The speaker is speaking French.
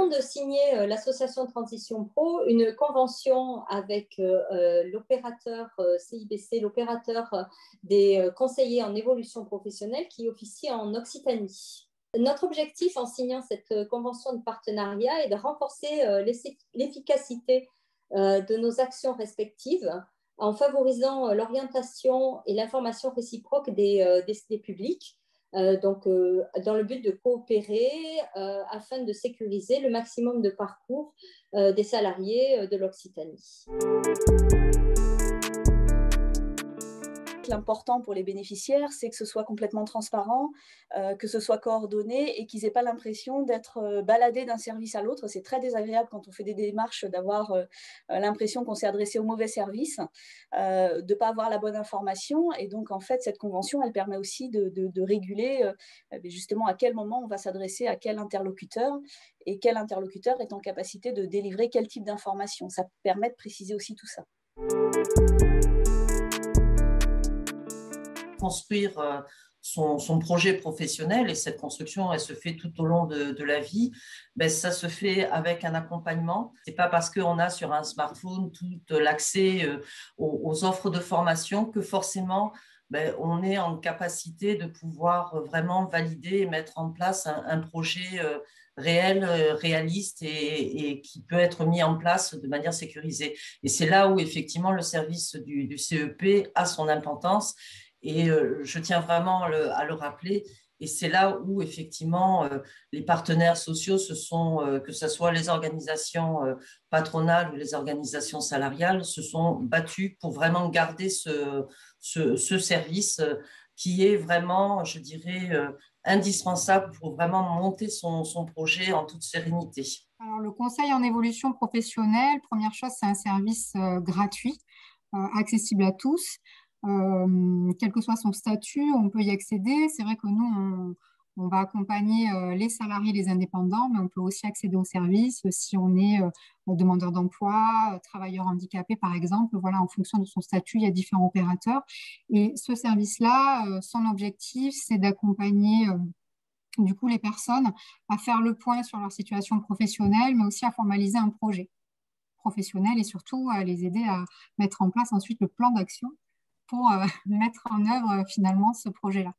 de signer, l'association Transition Pro, une convention avec l'opérateur CIBC, l'opérateur des conseillers en évolution professionnelle qui officie en Occitanie. Notre objectif en signant cette convention de partenariat est de renforcer l'efficacité de nos actions respectives en favorisant l'orientation et l'information réciproque des publics. Dans le but de coopérer afin de sécuriser le maximum de parcours des salariés de l'Occitanie. L'important pour les bénéficiaires, c'est que ce soit complètement transparent, que ce soit coordonné et qu'ils n'aient pas l'impression d'être baladés d'un service à l'autre. C'est très désagréable quand on fait des démarches d'avoir l'impression qu'on s'est adressé au mauvais service, de ne pas avoir la bonne information. Et donc, en fait, cette convention, elle permet aussi de réguler justement à quel moment on va s'adresser à quel interlocuteur et quel interlocuteur est en capacité de délivrer quel type d'information. Ça permet de préciser aussi tout ça. Construire son projet professionnel, et cette construction, elle se fait tout au long de la vie, ben, ça se fait avec un accompagnement. Ce n'est pas parce qu'on a sur un smartphone tout l'accès aux offres de formation que forcément ben, on est en capacité de pouvoir vraiment valider et mettre en place un projet réel, réaliste et qui peut être mis en place de manière sécurisée. Et c'est là où effectivement le service du CEP a son importance. Et je tiens vraiment à le rappeler. Et c'est là où, effectivement, les partenaires sociaux, que ce soit les organisations patronales ou les organisations salariales, se sont battus pour vraiment garder ce service qui est vraiment, je dirais, indispensable pour vraiment monter son projet en toute sérénité. Alors, le conseil en évolution professionnelle, première chose, c'est un service gratuit, accessible à tous. Quel que soit son statut, on peut y accéder. C'est vrai que nous, on va accompagner les salariés, les indépendants, mais on peut aussi accéder au service si on est demandeur d'emploi, travailleur handicapé, par exemple. Voilà, en fonction de son statut, il y a différents opérateurs. Et ce service-là, son objectif, c'est d'accompagner du coup les personnes à faire le point sur leur situation professionnelle, mais aussi à formaliser un projet professionnel et surtout à les aider à mettre en place ensuite le plan d'action pour mettre en œuvre finalement ce projet-là.